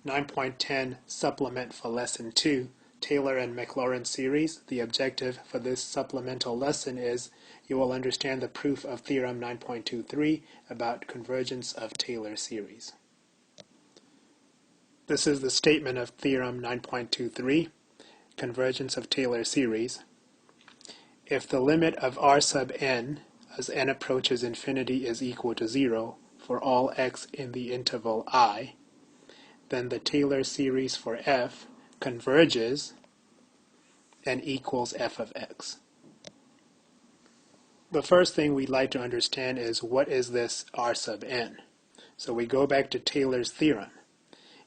9.10 supplement for Lesson 2, Taylor and Maclaurin series. The objective for this supplemental lesson is you will understand the proof of Theorem 9.23 about convergence of Taylor series. This is the statement of Theorem 9.23, convergence of Taylor series. If the limit of r sub n as n approaches infinity is equal to 0 for all x in the interval I, then the Taylor series for f converges and equals f of x. The first thing we'd like to understand is what is this r sub n? So we go back to Taylor's theorem.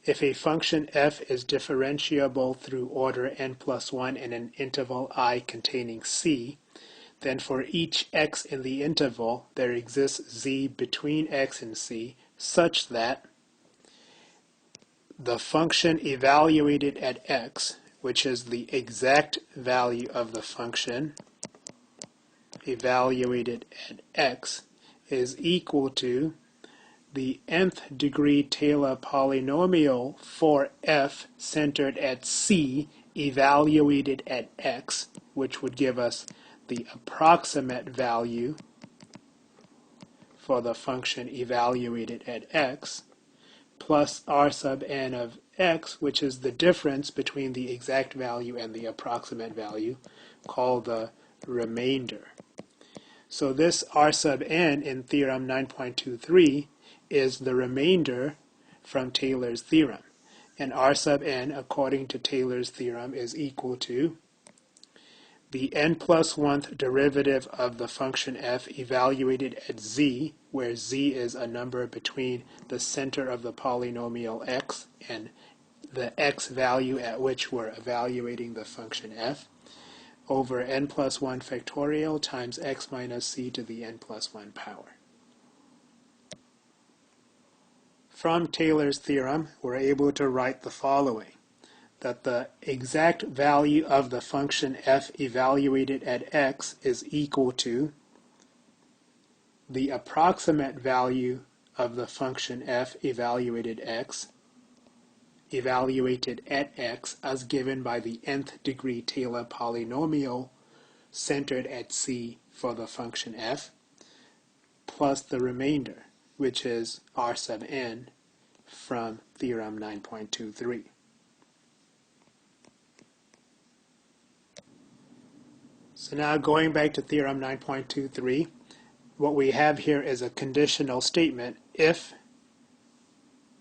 If a function f is differentiable through order n plus 1 in an interval I containing c, then for each x in the interval there exists z between x and c such that the function evaluated at x, which is the exact value of the function evaluated at x, is equal to the nth degree Taylor polynomial for f centered at c evaluated at x, which would give us the approximate value for the function evaluated at x, plus r sub n of x, which is the difference between the exact value and the approximate value, called the remainder. So this r sub n in Theorem 9.23 is the remainder from Taylor's theorem. And r sub n, according to Taylor's theorem, is equal to the n plus 1th derivative of the function f evaluated at z, where z is a number between the center of the polynomial x and the x value at which we're evaluating the function f, over n plus 1 factorial times x minus c to the n plus 1 power. From Taylor's theorem, we're able to write the following: that the exact value of the function f evaluated at x is equal to the approximate value of the function f evaluated at x as given by the nth degree Taylor polynomial centered at c for the function f, plus the remainder, which is r sub n from Theorem 9.23. So now going back to Theorem 9.23, what we have here is a conditional statement if,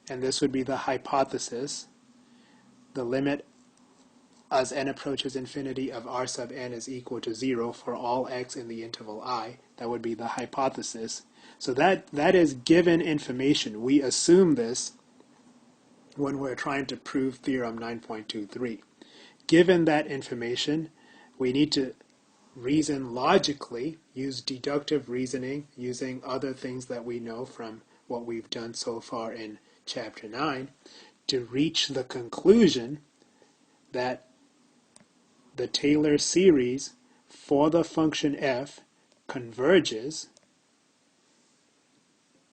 and this would be the hypothesis, the limit as n approaches infinity of r sub n is equal to 0 for all x in the interval I. That would be the hypothesis. So that is given information. We assume this when we're trying to prove Theorem 9.23. Given that information, we need to reason logically, use deductive reasoning, using other things that we know from what we've done so far in Chapter 9, to reach the conclusion that the Taylor series for the function f converges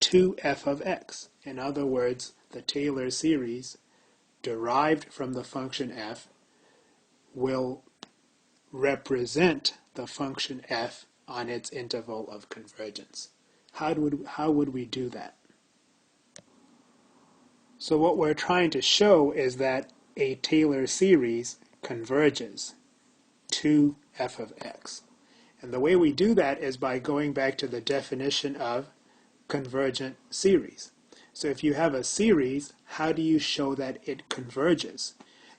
to f of x. In other words, the Taylor series derived from the function f will represent the function f on its interval of convergence. How would we do that? So what we're trying to show is that a Taylor series converges to f of x. And the way we do that is by going back to the definition of convergent series. So if you have a series, how do you show that it converges?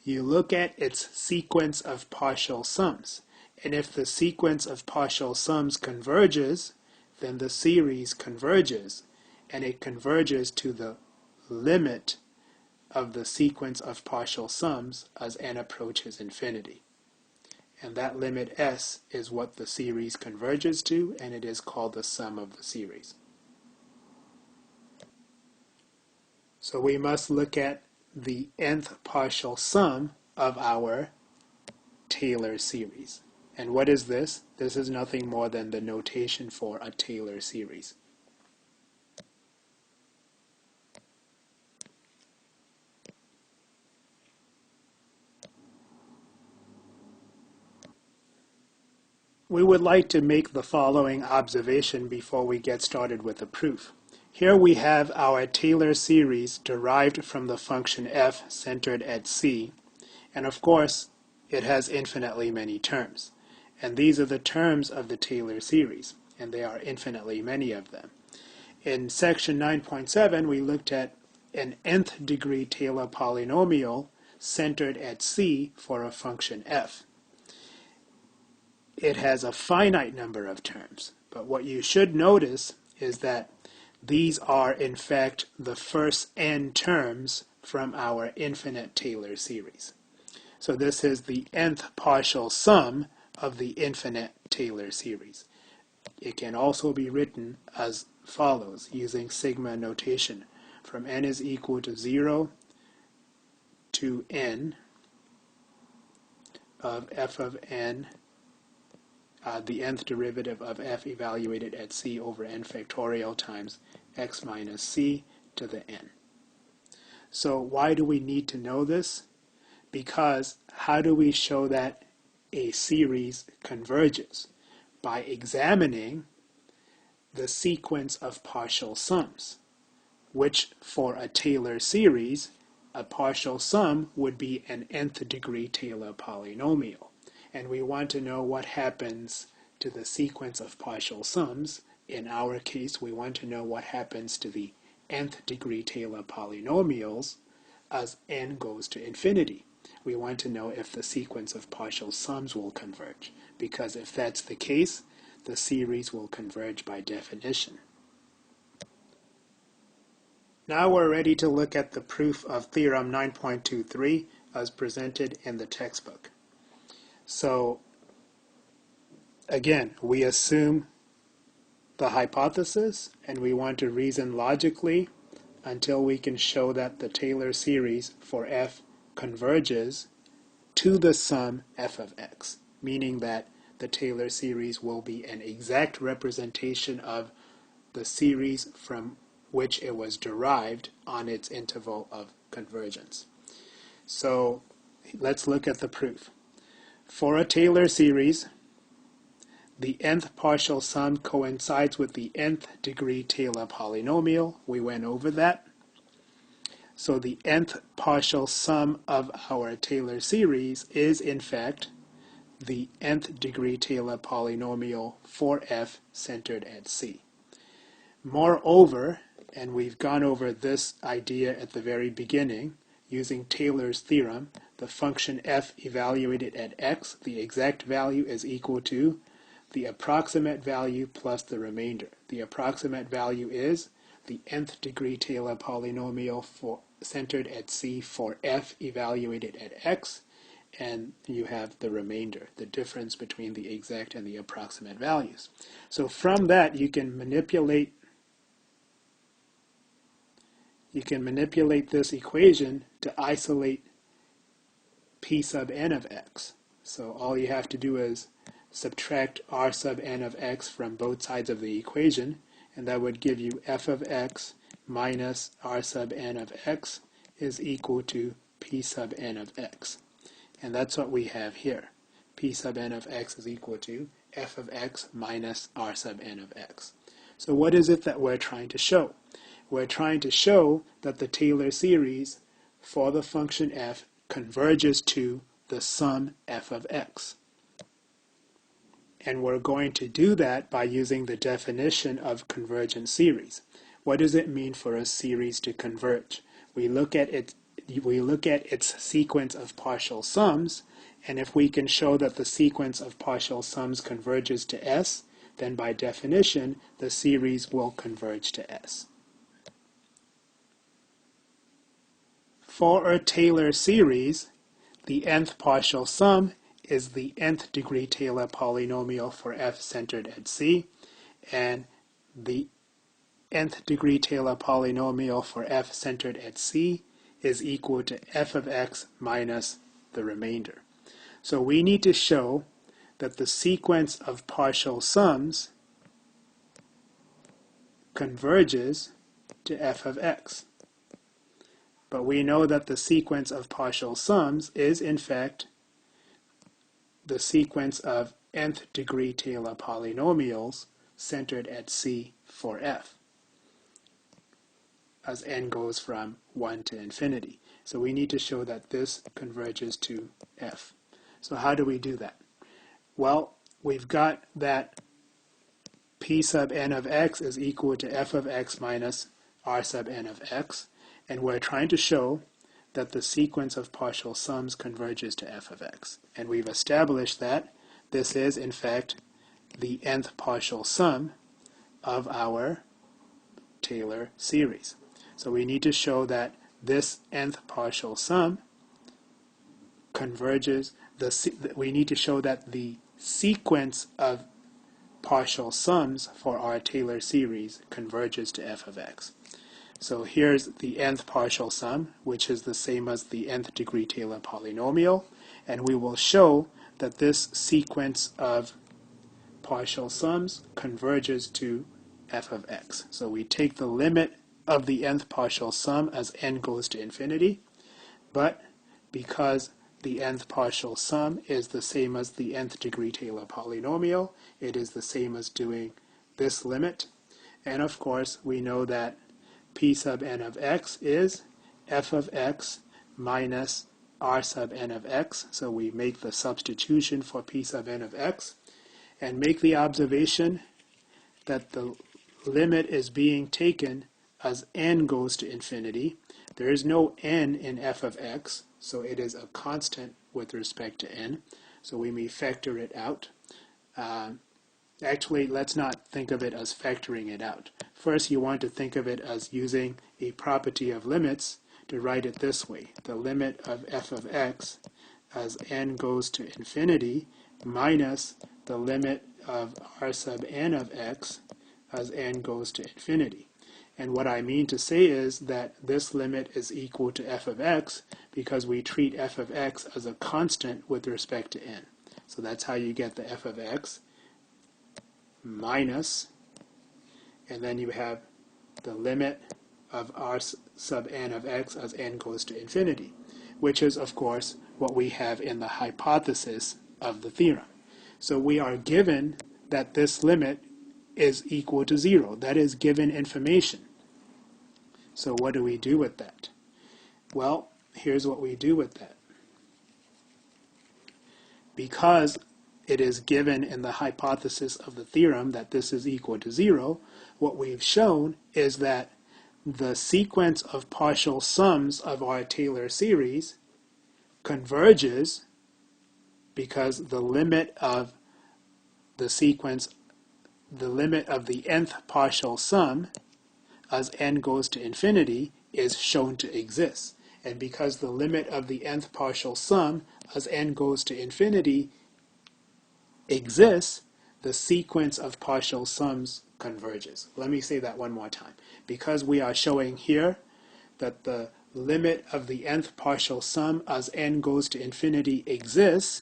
You look at its sequence of partial sums. And if the sequence of partial sums converges, then the series converges. And it converges to the limit of the sequence of partial sums as n approaches infinity. And that limit s is what the series converges to, and it is called the sum of the series. So we must look at the nth partial sum of our Taylor series. And what is this? This is nothing more than the notation for a Taylor series. we would like to make the following observation before we get started with the proof. Here we have our Taylor series derived from the function f centered at c, and of course it has infinitely many terms. And these are the terms of the Taylor series, and there are infinitely many of them. In section 9.7 we looked at an nth degree Taylor polynomial centered at c for a function f. It has a finite number of terms, but what you should notice is that these are in fact the first n terms from our infinite Taylor series. So this is the nth partial sum of the infinite Taylor series. It can also be written as follows using sigma notation from n is equal to 0 to n of f of n, the nth derivative of f evaluated at c over n factorial times x minus c to the n. So why do we need to know this? Because how do we show that a series converges? By examining the sequence of partial sums, which for a Taylor series, a partial sum would be an nth degree Taylor polynomial. And we want to know what happens to the sequence of partial sums. In our case, we want to know what happens to the nth degree Taylor polynomials as n goes to infinity. We want to know if the sequence of partial sums will converge, because if that's the case, the series will converge by definition. Now we're ready to look at the proof of Theorem 9.23 as presented in the textbook. So again, we assume the hypothesis and we want to reason logically until we can show that the Taylor series for f converges to the sum f of x, meaning that the Taylor series will be an exact representation of the series from which it was derived on its interval of convergence. So let's look at the proof. For a Taylor series, the nth partial sum coincides with the nth degree Taylor polynomial. We went over that. So the nth partial sum of our Taylor series is in fact the nth degree Taylor polynomial for f centered at c. Moreover, and we've gone over this idea at the very beginning, using Taylor's theorem, the function f evaluated at x, the exact value is equal to the approximate value plus the remainder. The approximate value is the nth degree Taylor polynomial for centered at c for f evaluated at x, and you have the remainder, the difference between the exact and the approximate values. So from that you can manipulate this equation to isolate p sub n of x. So all you have to do is subtract r sub n of x from both sides of the equation, and that would give you f of x minus r sub n of x is equal to p sub n of x. And that's what we have here. P sub n of x is equal to f of x minus r sub n of x. So what is it that we're trying to show? We're trying to show that the Taylor series for the function f converges to the sum f of x. And we're going to do that by using the definition of convergent series. What does it mean for a series to converge? We look at its sequence of partial sums, and if we can show that the sequence of partial sums converges to S, then by definition the series will converge to S. For a Taylor series, the nth partial sum is the nth degree Taylor polynomial for f centered at c, and the nth degree Taylor polynomial for f centered at c is equal to f of x minus the remainder. So we need to show that the sequence of partial sums converges to f of x. But we know that the sequence of partial sums is in fact the sequence of nth degree Taylor polynomials centered at C for f as n goes from 1 to infinity. So we need to show that this converges to f. So how do we do that? Well, we've got that p sub n of x is equal to f of x minus r sub n of x, and we're trying to show that the sequence of partial sums converges to f of x. And we've established that this is, in fact, the nth partial sum of our Taylor series. So we need to show that this nth partial sum converges, we need to show that the sequence of partial sums for our Taylor series converges to f of x. So here's the nth partial sum, which is the same as the nth degree Taylor polynomial, and we will show that this sequence of partial sums converges to f of x. So we take the limit of the nth partial sum as n goes to infinity, but because the nth partial sum is the same as the nth degree Taylor polynomial, it is the same as doing this limit. And of course, we know that p sub n of x is f of x minus r sub n of x. So we make the substitution for p sub n of x and make the observation that the limit is being taken as n goes to infinity. There is no n in f of x, so it is a constant with respect to n. So we may factor it out. Actually, let's not think of it as factoring it out. First, you want to think of it as using a property of limits to write it this way. The limit of f of x as n goes to infinity minus the limit of r sub n of x as n goes to infinity. And what I mean to say is that this limit is equal to f of x because we treat f of x as a constant with respect to n. So that's how you get the f of x minus, and then you have the limit of r sub n of x as n goes to infinity, which is, of course, what we have in the hypothesis of the theorem. So we are given that this limit is equal to 0. That is given information. So what do we do with that? Well, here's what we do with that. Because it is given in the hypothesis of the theorem that this is equal to 0, what we've shown is that the sequence of partial sums of our Taylor series converges because the limit of the sequence, the limit of the nth partial sum as n goes to infinity is shown to exist. And because the limit of the nth partial sum as n goes to infinity exists, the sequence of partial sums converges. Let me say that one more time. Because we are showing here that the limit of the nth partial sum as n goes to infinity exists,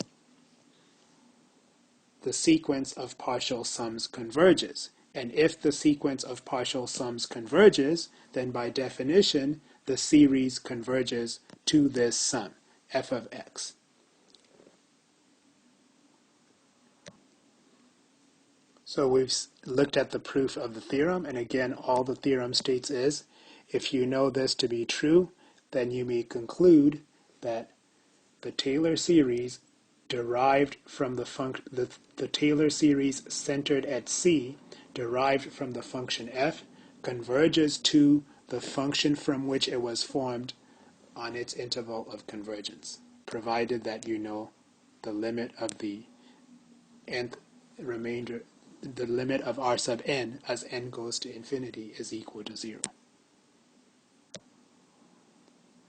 the sequence of partial sums converges. And if the sequence of partial sums converges, then by definition, the series converges to this sum, f of x. So we've looked at the proof of the theorem, and again, all the theorem states is, if you know this to be true, then you may conclude that the Taylor series derived from the Taylor series centered at C, derived from the function f, converges to the function from which it was formed on its interval of convergence, provided that you know the limit of the nth remainder, the limit of r sub n as n goes to infinity is equal to 0.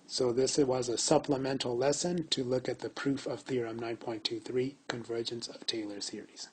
So this was a supplemental lesson to look at the proof of Theorem 9.23, convergence of Taylor series.